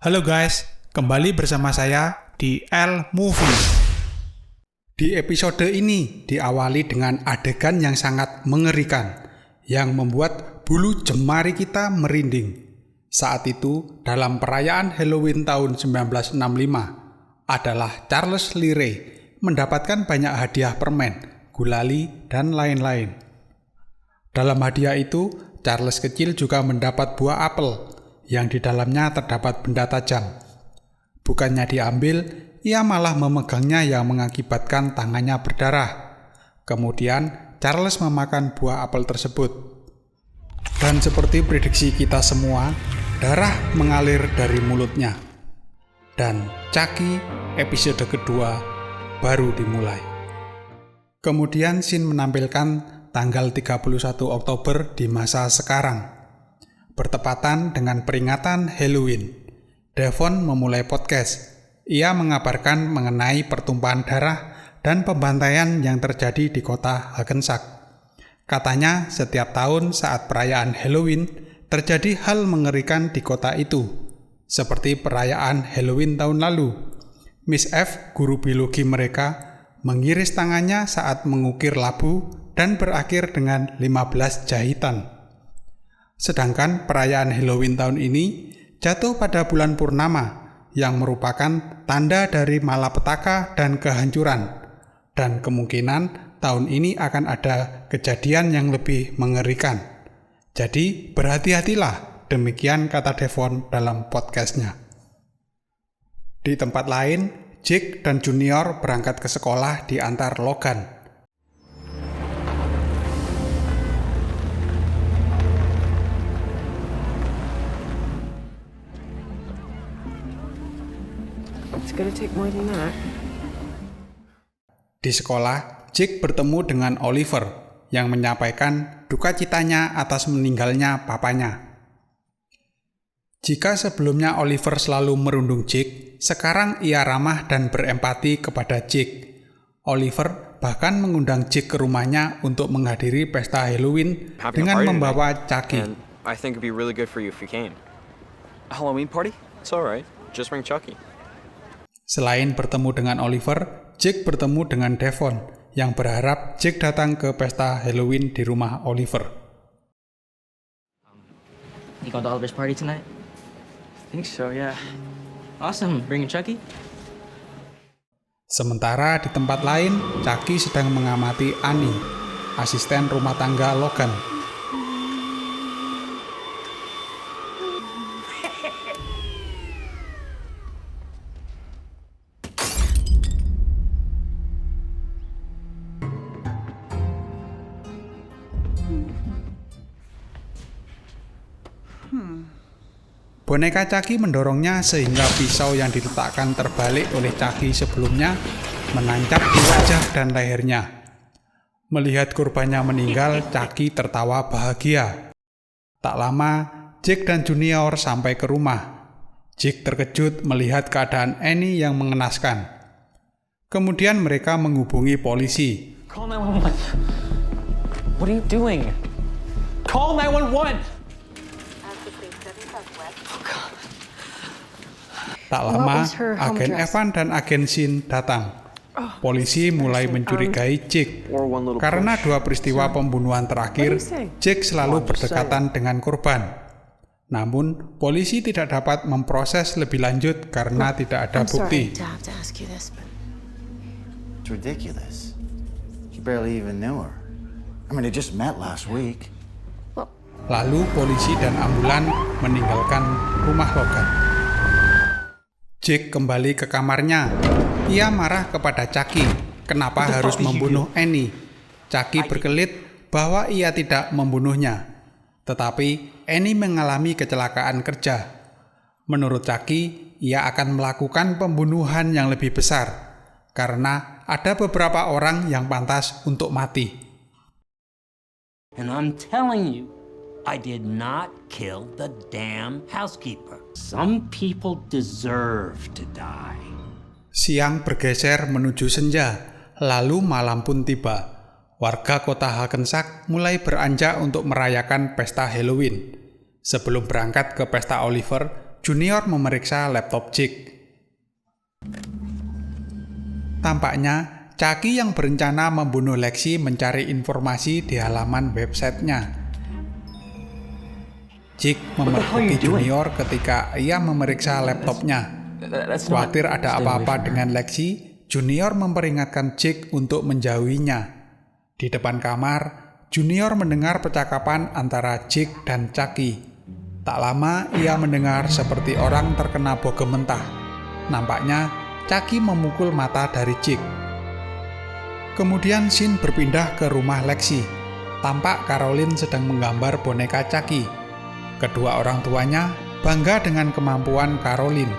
Halo guys, kembali bersama saya di L Movie. Di episode ini diawali dengan adegan yang sangat mengerikan yang membuat bulu jemari kita merinding. Saat itu, dalam perayaan Halloween tahun 1965, adalah Charles Lee Ray mendapatkan banyak hadiah permen, gulali, dan lain-lain. Dalam hadiah itu, Charles kecil juga mendapat buah apel yang di dalamnya terdapat benda tajam. Bukannya diambil, ia malah memegangnya yang mengakibatkan tangannya berdarah. Kemudian, Charles memakan buah apel tersebut. Dan seperti prediksi kita semua, darah mengalir dari mulutnya. Dan Chucky episode kedua baru dimulai. Kemudian scene menampilkan tanggal 31 Oktober di masa sekarang. Bertepatan dengan peringatan Halloween, Devon memulai podcast. Ia mengabarkan mengenai pertumpahan darah dan pembantaian yang terjadi di kota Hackensack. Katanya setiap tahun saat perayaan Halloween terjadi hal mengerikan di kota itu, seperti perayaan Halloween tahun lalu. Miss F, guru biologi mereka, mengiris tangannya saat mengukir labu dan berakhir dengan 15 jahitan. Sedangkan perayaan Halloween tahun ini jatuh pada bulan purnama yang merupakan tanda dari malapetaka dan kehancuran. Dan kemungkinan tahun ini akan ada kejadian yang lebih mengerikan. Jadi berhati-hatilah, demikian kata Devon dalam podcastnya. Di tempat lain, Jake dan Junior berangkat ke sekolah diantar Logan. It's gonna take more than that. Di sekolah, Jake bertemu dengan Oliver yang menyampaikan duka citanya atas meninggalnya papanya. Jika sebelumnya Oliver selalu merundung Jake, sekarang ia ramah dan berempati kepada Jake. Oliver bahkan mengundang Jake ke rumahnya untuk menghadiri pesta Halloween dengan membawa Chucky. I think it'd be really good for you if you came. A Halloween party? It's alright. Just bring Chucky. Selain bertemu dengan Oliver, Jake bertemu dengan Devon yang berharap Jake datang ke pesta Halloween di rumah Oliver. You going to Oliver's party tonight? I think so, yeah. Awesome. Bringing Chucky? Sementara di tempat lain, Chucky sedang mengamati Annie, asisten rumah tangga Logan. Boneka Chucky mendorongnya sehingga pisau yang diletakkan terbalik oleh Chucky sebelumnya menancap di wajah dan lehernya. Melihat korbannya meninggal, Chucky tertawa bahagia. Tak lama, Jake dan Junior sampai ke rumah. Jake terkejut melihat keadaan Annie yang mengenaskan. Kemudian mereka menghubungi polisi. Call 911. What are you doing? Call 911! Tak lama, agen Evan dan agen Sin datang. Polisi mulai mencurigai Jake karena dua peristiwa pembunuhan terakhir, Jake selalu berdekatan dengan korban. Namun, polisi tidak dapat memproses lebih lanjut karena tidak ada bukti. It's ridiculous. You barely even knew her. I mean, they just met last week. Lalu polisi dan ambulan meninggalkan rumah Logan. Jake kembali ke kamarnya. Ia marah kepada Chucky. Kenapa harus membunuh Annie? Chucky berkelit bahwa ia tidak membunuhnya. Tetapi Annie mengalami kecelakaan kerja. Menurut Chucky, ia akan melakukan pembunuhan yang lebih besar karena ada beberapa orang yang pantas untuk mati. And I'm telling you, I did not kill the damn housekeeper. Some people deserve to die. Siang bergeser menuju senja, lalu malam pun tiba. Warga kota Hackensack mulai beranjak untuk merayakan pesta Halloween. Sebelum berangkat ke pesta Oliver, Junior memeriksa laptop Jake. Tampaknya Chucky yang berencana membunuh Lexi mencari informasi di halaman websitenya. Jake memergoki Junior ketika ia memeriksa laptopnya. Khawatir ada apa-apa dengan Lexi, Junior memperingatkan Jake untuk menjauhinya. Di depan kamar, Junior mendengar percakapan antara Jake dan Chucky. Tak lama ia mendengar seperti orang terkena bogem mentah. Nampaknya Chucky memukul mata dari Jake. Kemudian scene berpindah ke rumah Lexi. Tampak Caroline sedang menggambar boneka Chucky. Kedua orang tuanya bangga dengan kemampuan Caroline.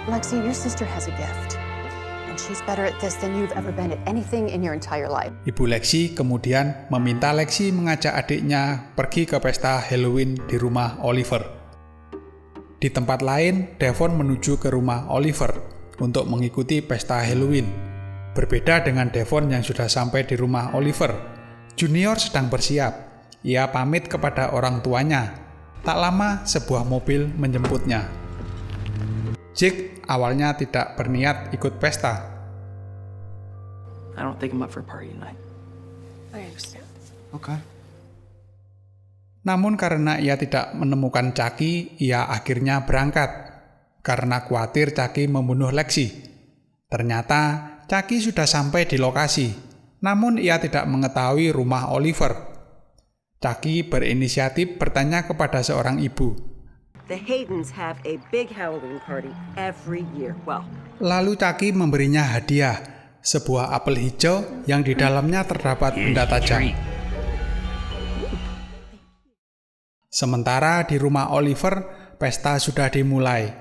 Lexi, your sister has a gift. And she's better at this than you've ever been at anything in your entire life. Ibu Lexi kemudian meminta Lexi mengajak adiknya pergi ke pesta Halloween di rumah Oliver. Di tempat lain, Devon menuju ke rumah Oliver untuk mengikuti pesta Halloween. Berbeda dengan Devon yang sudah sampai di rumah Oliver, Junior sedang bersiap. Ia pamit kepada orang tuanya. Tak lama, sebuah mobil menjemputnya. Jake awalnya tidak berniat ikut pesta. I don't think I'm up for a party tonight. I understand. Okay. Namun karena ia tidak menemukan Chucky, ia akhirnya berangkat. Karena khawatir Chucky membunuh Lexi. Ternyata Chucky sudah sampai di lokasi. Namun ia tidak mengetahui rumah Oliver. Chucky berinisiatif bertanya kepada seorang ibu. The Haydens have a big Halloween party every year. Well, Lalu Chucky memberinya hadiah, sebuah apel hijau yang di dalamnya terdapat benda tajam. Sementara di rumah Oliver, pesta sudah dimulai.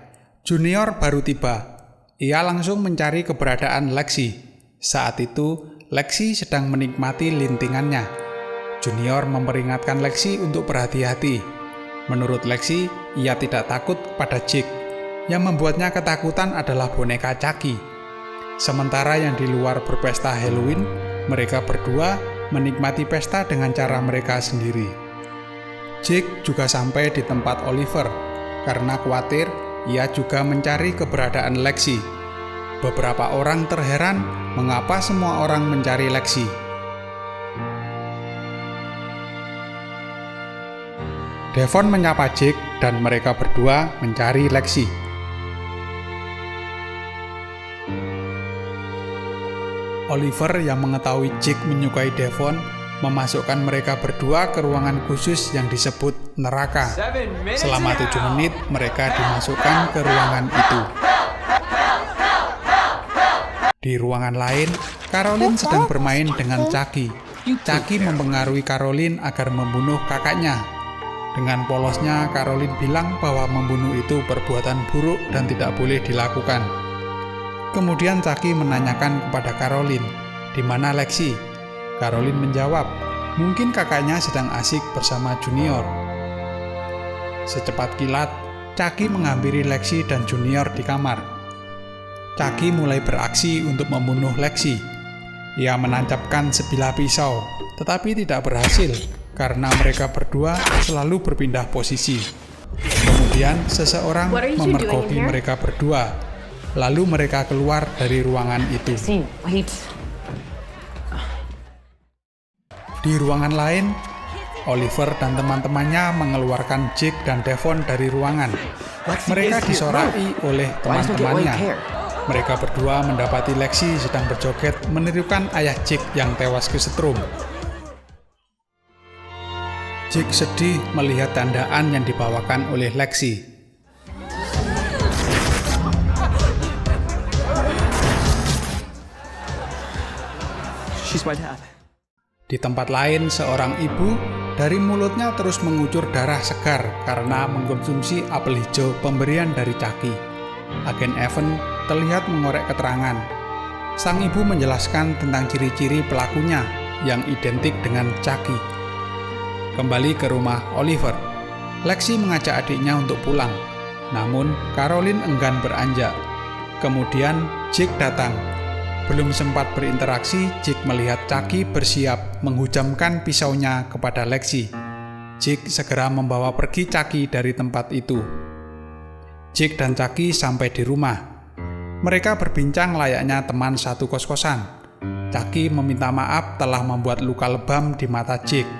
Junior baru tiba. Ia langsung mencari keberadaan Lexi. Saat itu, Lexi sedang menikmati lintingannya. Junior memperingatkan Lexi untuk berhati-hati. Menurut Lexi, ia tidak takut pada Jake. Yang membuatnya ketakutan adalah boneka Chucky. Sementara yang di luar berpesta Halloween, mereka berdua menikmati pesta dengan cara mereka sendiri. Jake juga sampai di tempat Oliver. Karena khawatir, ia juga mencari keberadaan Lexi. Beberapa orang terheran mengapa semua orang mencari Lexi. Devon menyapa Jake dan mereka berdua mencari Lexi. Oliver yang mengetahui Jake menyukai Devon memasukkan mereka berdua ke ruangan khusus yang disebut neraka. Selama 7 menit mereka dimasukkan ke ruangan itu. Di ruangan lain, Caroline sedang bermain dengan Chucky. Chucky mempengaruhi Caroline agar membunuh kakaknya. Dengan polosnya, Caroline bilang bahwa membunuh itu perbuatan buruk dan tidak boleh dilakukan. Kemudian Chucky menanyakan kepada Caroline, "Di mana Lexi?" Caroline menjawab, "Mungkin kakaknya sedang asik bersama Junior." Secepat kilat, Chucky menghampiri Lexi dan Junior di kamar. Chucky mulai beraksi untuk membunuh Lexi. Ia menancapkan sebilah pisau, tetapi tidak berhasil. Karena mereka berdua selalu berpindah posisi. Kemudian seseorang memergoki mereka berdua. Lalu mereka keluar dari ruangan itu. Di ruangan lain, Oliver dan teman-temannya mengeluarkan Jake dan Devon dari ruangan. Mereka disorai oleh teman-temannya. Mereka berdua mendapati Lexi sedang berjoget menirukan ayah Jake yang tewas kesetrum. Jake sedih melihat tandaan yang dibawakan oleh Lexi. She's my dad. Di tempat lain, seorang ibu dari mulutnya terus mengucur darah segar karena mengkonsumsi apel hijau pemberian dari Chucky. Agen Evan terlihat mengorek keterangan. Sang ibu menjelaskan tentang ciri-ciri pelakunya yang identik dengan Chucky. Kembali ke rumah Oliver, Lexi mengajak adiknya untuk pulang. Namun, Caroline enggan beranjak. Kemudian, Jake datang. Belum sempat berinteraksi, Jake melihat Chucky bersiap menghujamkan pisaunya kepada Lexi. Jake segera membawa pergi Chucky dari tempat itu. Jake dan Chucky sampai di rumah. Mereka berbincang layaknya teman satu kos-kosan. Chucky meminta maaf telah membuat luka lebam di mata Jake.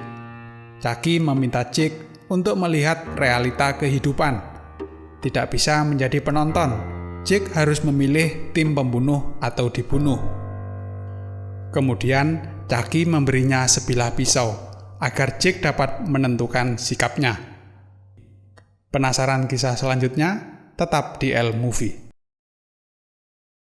Chucky meminta Jake untuk melihat realita kehidupan. Tidak bisa menjadi penonton. Jake harus memilih tim pembunuh atau dibunuh. Kemudian Chucky memberinya sebilah pisau agar Jake dapat menentukan sikapnya. Penasaran kisah selanjutnya? Tetap di L Movie.